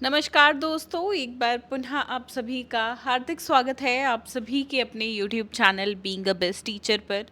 नमस्कार दोस्तों, एक बार पुनः आप सभी का हार्दिक स्वागत है आप सभी के अपने YouTube channel being a best teacher पर।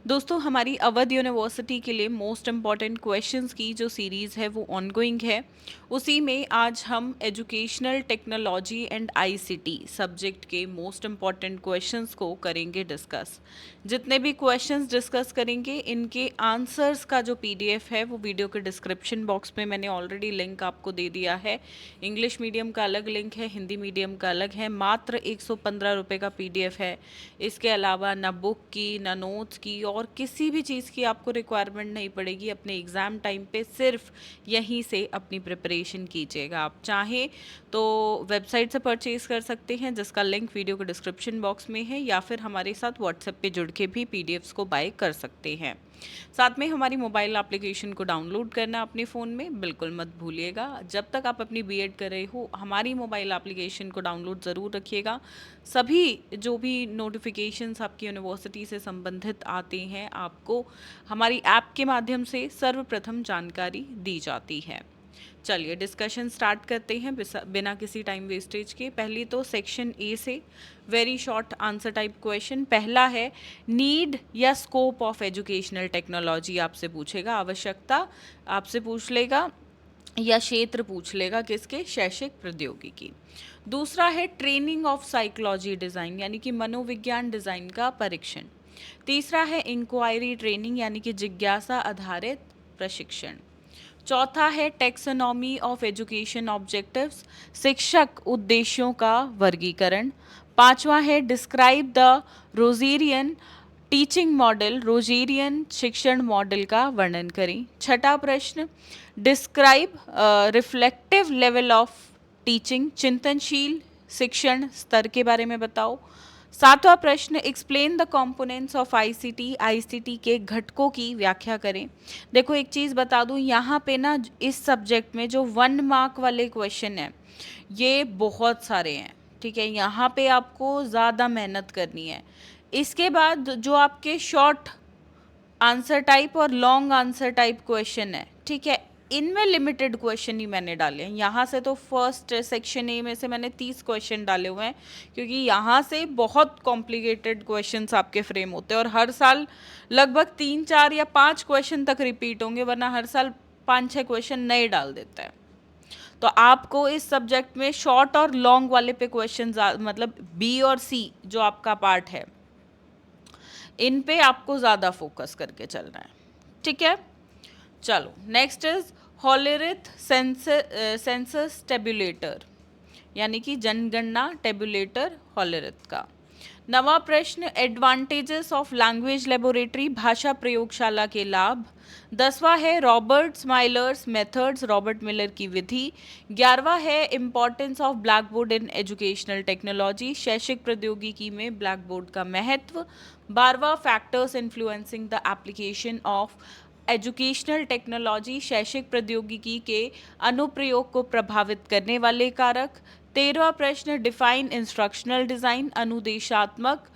दोस्तों, हमारी अवध यूनिवर्सिटी के लिए मोस्ट इम्पॉर्टेंट क्वेश्चंस की जो सीरीज़ है वो ऑनगोइंग है। उसी में आज हम educational technology and ICT subject के मोस्ट इम्पॉर्टेंट क्वेश्चंस को करेंगे डिस्कस। जितने भी क्वेश्चंस डिस्कस करेंगे इनके आंसर्स का जो पीडीएफ है वो वीडियो के डिस्क्रिप्शन बॉक्स में मैंने ऑलरेडी लिंक आपको दे दिया है। इंग्लिश मीडियम का अलग लिंक है, हिंदी मीडियम का अलग है। मात्र 115 रुपये का पीडीएफ है। इसके अलावा ना बुक की ना नोट्स की और किसी भी चीज़ की आपको रिक्वायरमेंट नहीं पड़ेगी। अपने एग्ज़ाम टाइम पे सिर्फ यहीं से अपनी प्रिपरेशन कीजिएगा। आप चाहें तो वेबसाइट से परचेज़ कर सकते हैं जिसका लिंक वीडियो के डिस्क्रिप्शन बॉक्स में है, या फिर हमारे साथ व्हाट्सएप पे जुड़ के भी पीडीएफ्स को बाय कर सकते हैं। साथ में हमारी मोबाइल एप्लीकेशन को डाउनलोड करना अपने फ़ोन में बिल्कुल मत भूलिएगा। जब तक आप अपनी बीएड कर रहे हो हमारी मोबाइल एप्लीकेशन को डाउनलोड ज़रूर रखिएगा। सभी जो भी नोटिफिकेशंस आपकी यूनिवर्सिटी से संबंधित आते हैं आपको हमारी ऐप के माध्यम से सर्वप्रथम जानकारी दी जाती है। चलिए डिस्कशन स्टार्ट करते हैं बिना किसी टाइम वेस्टेज के। पहली तो सेक्शन ए से very short answer type question. पहला है नीड या स्कोप ऑफ एजुकेशनल टेक्नोलॉजी आपसे पूछेगा, आवश्यकता आपसे पूछ लेगा या क्षेत्र पूछ लेगा किसके, शैक्षिक प्रौद्योगिकी। दूसरा है ट्रेनिंग ऑफ साइकोलॉजी डिज़ाइन यानी कि मनोविज्ञान डिज़ाइन का परीक्षण। तीसरा है इंक्वायरी ट्रेनिंग यानी कि जिज्ञासा आधारित प्रशिक्षण। चौथा है टेक्सोनॉमी ऑफ एजुकेशन ऑब्जेक्टिव्स, शिक्षक उद्देश्यों का वर्गीकरण। पांचवा है डिस्क्राइब द रोजेरियन टीचिंग मॉडल, रोजेरियन शिक्षण मॉडल का वर्णन करें। छठा प्रश्न describe reflective level of teaching, चिंतनशील शिक्षण स्तर के बारे में बताओ। सातवां प्रश्न explain the components of ICT, ICT के घटकों की व्याख्या करें। देखो एक चीज़ बता दूं, यहाँ पे ना इस सब्जेक्ट में जो 1 मार्क वाले क्वेश्चन हैं ये बहुत सारे हैं, ठीक है। यहाँ पे आपको ज़्यादा मेहनत करनी है। इसके बाद जो आपके शॉर्ट आंसर टाइप और लॉन्ग आंसर टाइप क्वेश्चन है, ठीक है, इनमें लिमिटेड क्वेश्चन ही मैंने डाले हैं। यहाँ से तो फर्स्ट सेक्शन ए में से मैंने 30 क्वेश्चन डाले हुए हैं, क्योंकि यहाँ से बहुत कॉम्प्लिकेटेड क्वेश्चंस आपके फ्रेम होते हैं और हर साल लगभग 3 4 या 5 क्वेश्चन तक रिपीट होंगे, वरना हर साल 5 6 क्वेश्चन नए डाल देता है। तो आपको इस सब्जेक्ट में शॉर्ट और लॉन्ग वाले पे क्वेश्चन, मतलब बी और सी जो आपका पार्ट है, इन पे आपको ज़्यादा फोकस करके चलना है, ठीक है। चलो नेक्स्ट इज हॉलेरिथ सेंसस टेबुलेटर यानी कि जनगणना टेबुलेटर हॉलेरिथ का। नवा प्रश्न एडवांटेजेस ऑफ लैंग्वेज लेबोरेटरी, भाषा प्रयोगशाला के लाभ। 10वां है Robert Smilers methods, Robert Miller की विधि। 11वां है importance of black board in educational technology, शैक्षिक प्रौद्योगिकी में ब्लैक बोर्ड का महत्व। 12वां factors influencing the application of educational technology, शैक्षिक प्रौद्योगिकी के अनुप्रयोग को प्रभावित करने वाले कारक। 13वां प्रश्न डिफाइन इंस्ट्रक्शनल डिज़ाइन, अनुदेशात्मक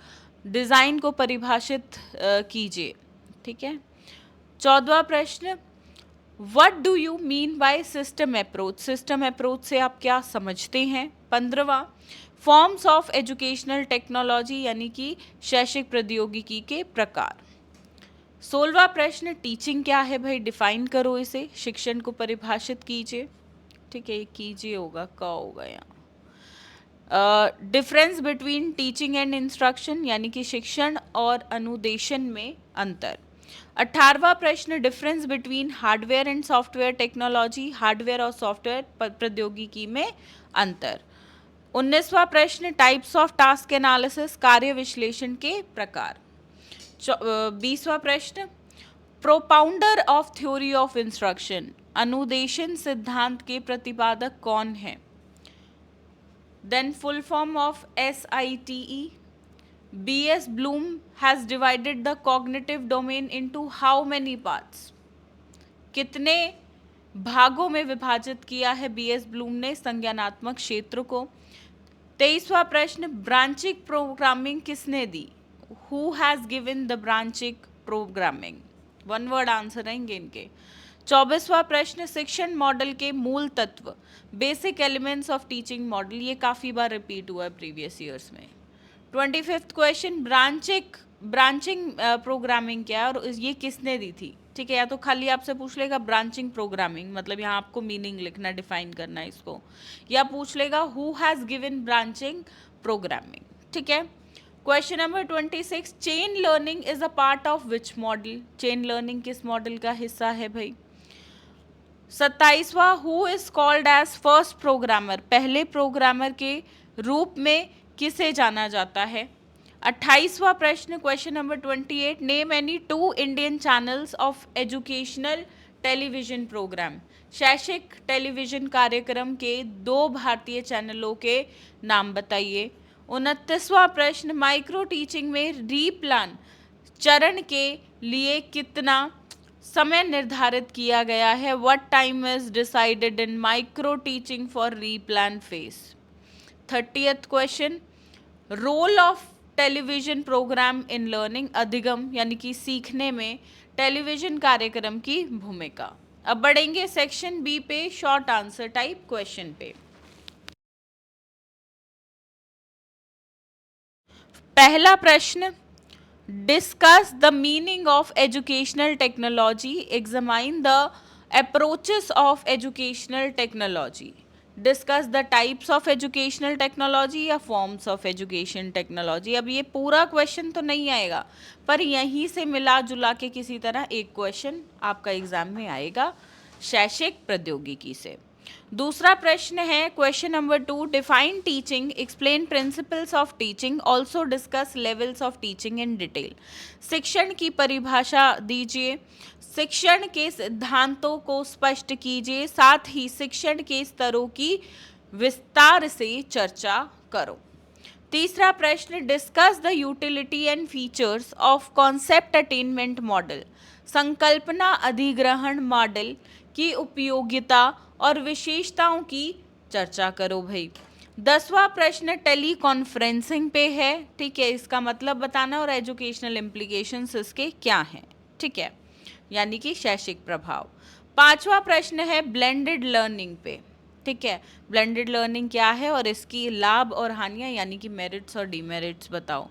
डिज़ाइन को परिभाषित कीजिए, ठीक है। 14वां प्रश्न what do you mean by system approach, system approach से आप क्या समझते हैं। 15वां फॉर्म्स ऑफ एजुकेशनल टेक्नोलॉजी यानी कि शैक्षिक प्रौद्योगिकी के प्रकार। 16वां प्रश्न टीचिंग क्या है भाई, डिफाइन करो इसे, शिक्षण को परिभाषित कीजिए, ठीक है। कीजिए होगा का होगा यहाँ। Difference between teaching and instruction यानी कि शिक्षण और अनुदेशन में अंतर। 18वां प्रश्न difference between hardware and software technology, hardware और सॉफ्टवेयर प्रौद्योगिकी में अंतर। 19वां प्रश्न टाइप्स ऑफ टास्क एनालिसिस, कार्य विश्लेषण के प्रकार। 20वां प्रश्न propounder of theory of instruction, अनुदेशन सिद्धांत के प्रतिपादक कौन है। Then full form of SITE, B.S. Bloom has divided the cognitive domain into how many parts, कितने भागों में विभाजित किया है BS ब्लूम ने संज्ञानात्मक क्षेत्र को। 23वां प्रश्न ब्रांचिंग प्रोग्रामिंग किसने दी, who has given the branching programming, one word answer रहेंगे इनके। 24वां प्रश्न, शिक्षण मॉडल के मूल तत्व, basic elements of teaching model, ये काफ़ी बार रिपीट हुआ है प्रीवियस ईयर्स में। 25th क्वेश्चन, ब्रांचिंग प्रोग्रामिंग क्या है और ये किसने दी थी? ठीक है, या तो खाली आपसे पूछ लेगा ब्रांचिंग प्रोग्रामिंग, मतलब यहाँ आपको मीनिंग लिखना, डिफाइन करना है इसको, या पूछ लेगा who has given branching programming. ठीक है। Question number 26, chain learning is a part of which model? Chain learning किस मॉडल का हिस्सा है भाई? 27वां, who is called as first programmer? पहले प्रोग्रामर के रूप में किसे जाना जाता है? 28वां प्रश्न, question number 28, name any 2 Indian channels of educational television program. शैक्षिक टेलीविजन कार्यक्रम के 2 भारतीय चैनलों के नाम बताइए। 29वां प्रश्न, माइक्रो टीचिंग में रीप्लान चरण के लिए कितना समय निर्धारित किया गया है? What time is decided in micro teaching for replan phase? 30th question, role of television program in learning, अधिगम यानी कि सीखने में टेलीविजन कार्यक्रम की भूमिका। अब बढ़ेंगे सेक्शन बी पे, शॉर्ट आंसर टाइप क्वेश्चन पे। पहला प्रश्न, discuss the meaning of educational technology, examine the approaches of educational technology, discuss the types of educational technology या फॉर्म्स ऑफ एजुकेशन टेक्नोलॉजी। अब ये पूरा क्वेश्चन तो नहीं आएगा, पर यहीं से मिला जुला के किसी तरह एक क्वेश्चन आपका एग्जाम में आएगा शैक्षिक प्रौद्योगिकी से। दूसरा प्रश्न है question number 2, define teaching, explain principles of teaching, also discuss levels of teaching in detail. शिक्षण की परिभाषा दीजिए, शिक्षण के सिद्धांतों को स्पष्ट कीजिए, साथ ही शिक्षण के स्तरों की विस्तार से चर्चा करो। तीसरा प्रश्न, discuss the utility and features of concept attainment model, संकल्पना अधिग्रहण मॉडल की उपयोगिता और विशेषताओं की चर्चा करो भाई। 10वां प्रश्न टेली कॉन्फ्रेंसिंग पे है, ठीक है, इसका मतलब बताना और एजुकेशनल इम्प्लीकेशंस इसके क्या हैं, ठीक है, यानी कि शैक्षिक प्रभाव। 5वां प्रश्न है ब्लेंडेड लर्निंग पे, ठीक है, ब्लेंडेड लर्निंग क्या है और इसकी लाभ और हानियां यानी कि मेरिट्स और डिमेरिट्स बताओ।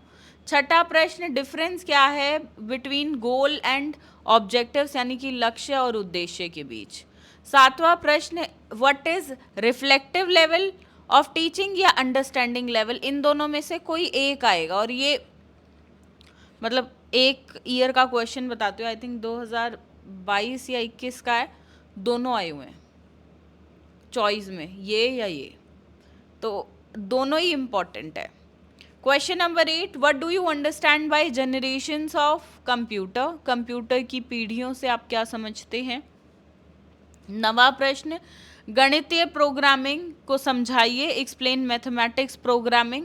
6ठा प्रश्न डिफरेंस क्या है बिटवीन गोल एंड ऑब्जेक्टिव्स यानी कि लक्ष्य और उद्देश्य के बीच। 7वां प्रश्न what is reflective level of teaching या अंडरस्टैंडिंग लेवल, इन दोनों में से कोई एक आएगा और ये मतलब एक ईयर का क्वेश्चन बताते हो, आई थिंक 2022 या 21 का है, दोनों आए हुए हैं चॉइस में, ये या ये, तो दोनों ही इम्पॉर्टेंट है। Question number 8, what do you understand by generations of computer, computer की पीढ़ियों से आप क्या समझते हैं। 9वां प्रश्न गणितीय प्रोग्रामिंग को समझाइए, explain mathematics programming.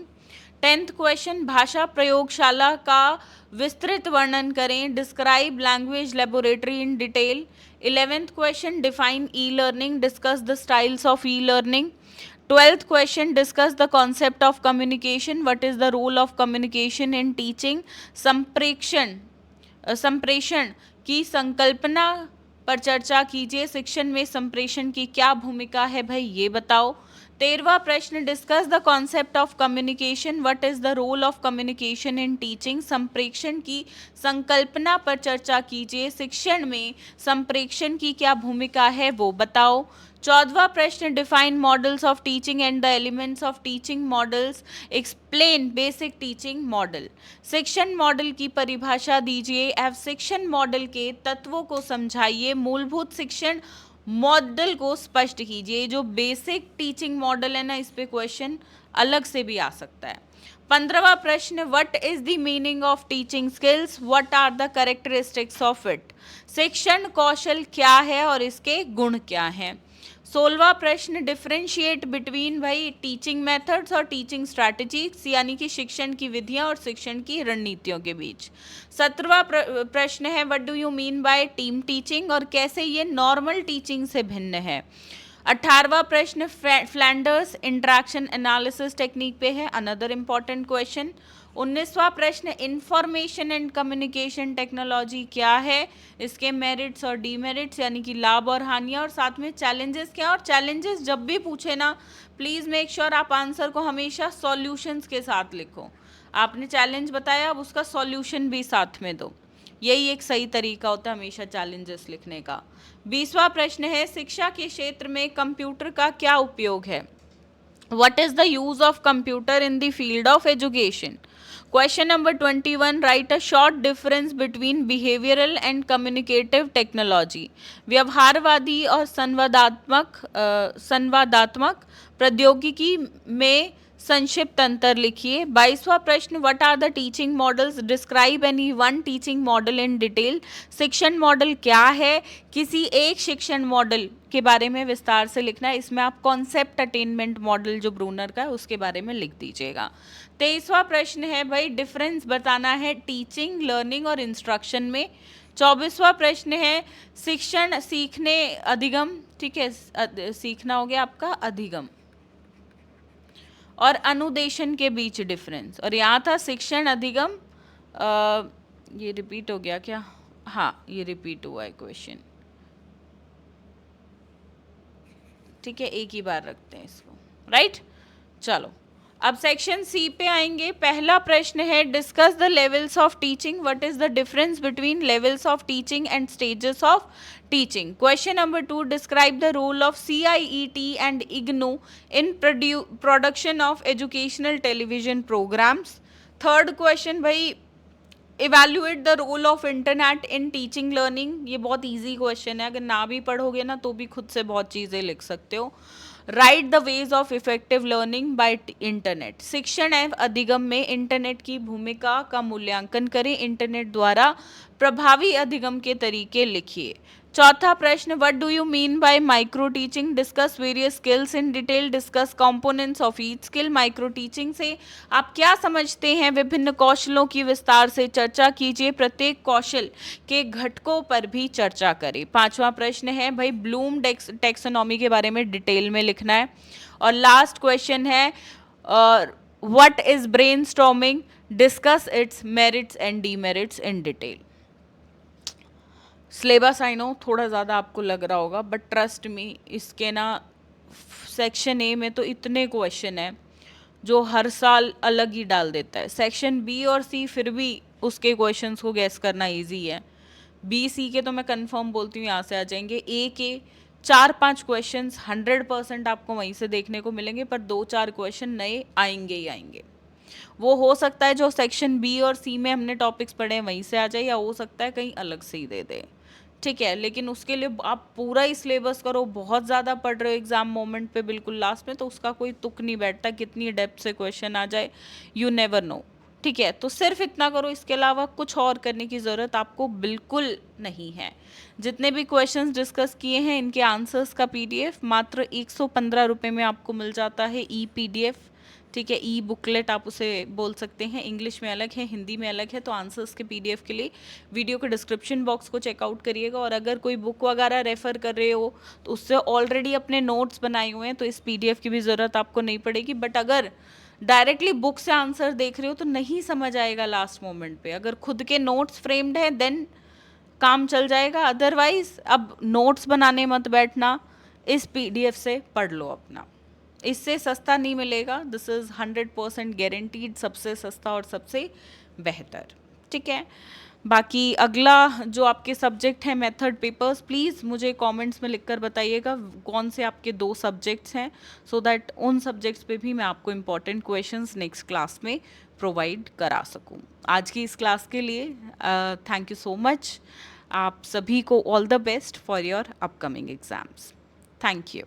10th question भाषा प्रयोगशाला का विस्तृत वर्णन करें, describe language laboratory in detail. 11th question define e learning, discuss the styles of e learning. 12th question discuss the concept of communication, what is the role of communication in teaching. संप्रेषण की संकल्पना पर चर्चा कीजिए, शिक्षण में संप्रेषण की क्या भूमिका है भाई ये बताओ। 13वां प्रश्न discuss the concept of communication, what is the role of communication in teaching. संप्रेषण की संकल्पना पर चर्चा कीजिए, शिक्षण में संप्रेषण की क्या भूमिका है वो बताओ। 14वां प्रश्न define models of teaching and the elements of teaching models, explain basic teaching model. शिक्षण मॉडल की परिभाषा दीजिए, एवं शिक्षण मॉडल के तत्वों को समझाइए, मूलभूत शिक्षण मॉडल को स्पष्ट कीजिए। जो बेसिक टीचिंग मॉडल है ना, इस पे क्वेश्चन अलग से भी आ सकता है। 15वां प्रश्न what is the meaning of teaching skills, what are the characteristics of it. शिक्षण कौशल क्या है और इसके गुण क्या हैं। 16वां प्रश्न डिफरेंशिएट बिटवीन भाई टीचिंग मेथड्स और टीचिंग स्ट्रैटेजीज, यानी कि शिक्षण की विधियां और शिक्षण की रणनीतियों के बीच। 17वां प्रश्न है what do you mean by team teaching और कैसे ये नॉर्मल टीचिंग से भिन्न है। 18वां प्रश्न फ्लैंडर्स इंटरेक्शन एनालिसिस टेक्निक पे है, अनदर इम्पॉर्टेंट क्वेश्चन। 19वां प्रश्न, इंफॉर्मेशन एंड कम्युनिकेशन टेक्नोलॉजी क्या है, इसके मेरिट्स और डीमेरिट्स यानी कि लाभ और हानियां, और साथ में चैलेंजेस क्या। और चैलेंजेस जब भी पूछे ना, प्लीज़ मेक श्योर आप आंसर को हमेशा सॉल्यूशंस के साथ लिखो। आपने चैलेंज बताया, अब उसका सॉल्यूशन भी साथ में दो, यही एक सही तरीका होता है हमेशा चैलेंजेस लिखने का। 20वां प्रश्न है, शिक्षा के क्षेत्र में कंप्यूटर का क्या उपयोग है। What is the use of computer in the field of education? Question number 21, write a short difference between behavioral and communicative technology. व्यवहारवादी और संवादात्मक प्रौद्योगिकी में संक्षिप्त अंतर लिखिए। 22वां प्रश्न, what are the teaching models, describe any one teaching model in detail. शिक्षण मॉडल क्या है, किसी एक शिक्षण मॉडल के बारे में विस्तार से लिखना है। इसमें आप कॉन्सेप्ट अटेनमेंट मॉडल जो ब्रूनर का है उसके बारे में लिख दीजिएगा। 23वां प्रश्न है भाई, डिफरेंस बताना है टीचिंग, लर्निंग और इंस्ट्रक्शन में। 24वां प्रश्न है, शिक्षण सीखने अधिगम, ठीक है, सीखना हो गया आपका अधिगम और अनुदेशन के बीच डिफरेंस। और यहाँ था शिक्षण अधिगम, ये रिपीट हो गया क्या, हाँ ये रिपीट हुआ है क्वेश्चन, ठीक है, एक ही बार रखते हैं इसको, राइट। चलो अब सेक्शन सी पे आएंगे। पहला प्रश्न है, discuss the levels of teaching, what is the difference between levels of teaching and stages of teaching. Question number 2, describe the role of CIET and IGNOU in production of educational television programs. Third question भाई, evaluate the role of internet in teaching learning. ये बहुत easy question है, अगर ना भी पढ़ोगे ना तो भी खुद से बहुत चीज़ें लिख सकते हो। Right the ways of effective learning by internet. शिक्षण एवं अधिगम में इंटरनेट की भूमिका का मूल्यांकन करें, इंटरनेट द्वारा प्रभावी अधिगम के तरीके लिखिए। चौथा प्रश्न, what do you mean by micro teaching, discuss various skills in detail, discuss components of each skill. Micro teaching से आप क्या समझते हैं, विभिन्न कौशलों की विस्तार से चर्चा कीजिए, प्रत्येक कौशल के घटकों पर भी चर्चा करें। पांचवा प्रश्न है भाई, ब्लूम टेक्सोनॉमी के बारे में डिटेल में लिखना है। और लास्ट क्वेश्चन है, what is brainstorming, discuss it's merits and demerits in detail. Syllabus I know थोड़ा ज़्यादा आपको लग रहा होगा, बट ट्रस्ट मी, इसके ना सेक्शन ए में तो इतने क्वेश्चन हैं जो हर साल अलग ही डाल देता है। सेक्शन बी और सी फिर भी उसके क्वेश्चंस को गैस करना इजी है, बी सी के तो मैं कंफर्म बोलती हूँ यहाँ से आ जाएंगे। ए के 4-5 क्वेश्चंस 100% आपको वहीं से देखने को मिलेंगे, पर 2-4 क्वेश्चन नए आएंगे ही आएंगे। वो हो सकता है जो सेक्शन बी और सी में हमने टॉपिक्स पढ़े हैं वहीं से आ जाए, या हो सकता है कहीं अलग से ही दे दे, ठीक है। लेकिन उसके लिए आप पूरा ही सिलेबस करो, बहुत ज़्यादा पढ़ रहे हो एग्जाम मोमेंट पे बिल्कुल लास्ट में, तो उसका कोई तुक नहीं बैठता, कितनी डेप्थ से क्वेश्चन आ जाए यू नेवर नो, ठीक है। तो सिर्फ इतना करो, इसके अलावा कुछ और करने की ज़रूरत आपको बिल्कुल नहीं है। जितने भी क्वेश्चंस डिस्कस किए हैं इनके आंसर्स का PDF मात्र 115 रुपये में आपको मिल जाता है, PDF, ठीक है, ई बुकलेट आप उसे बोल सकते हैं। इंग्लिश में अलग है, हिंदी में अलग है। तो आंसर्स के PDF के लिए वीडियो के डिस्क्रिप्शन बॉक्स को चेकआउट करिएगा, और अगर कोई बुक वगैरह रेफ़र कर रहे हो तो उससे ऑलरेडी अपने नोट्स बनाए हुए हैं, तो इस PDF की भी ज़रूरत आपको नहीं पड़ेगी। बट अगर डायरेक्टली बुक से आंसर देख रहे हो तो नहीं समझ आएगा लास्ट मोमेंट पे, अगर खुद के नोट्स फ्रेम्ड हैं देन काम चल जाएगा, अदरवाइज अब नोट्स बनाने मत बैठना, इस PDF से पढ़ लो अपना, इससे सस्ता नहीं मिलेगा। दिस इज़ 100% गारंटीड, सबसे सस्ता और सबसे बेहतर, ठीक है। बाकी अगला जो आपके सब्जेक्ट हैं मेथड पेपर्स, प्लीज़ मुझे कमेंट्स में लिखकर बताइएगा कौन से आपके 2 सब्जेक्ट्स हैं, सो दैट उन सब्जेक्ट्स पे भी मैं आपको इम्पॉर्टेंट क्वेश्चंस नेक्स्ट क्लास में प्रोवाइड करा सकूं। आज की इस क्लास के लिए थैंक यू सो मच। आप सभी को all the best for your upcoming exams. Thank you.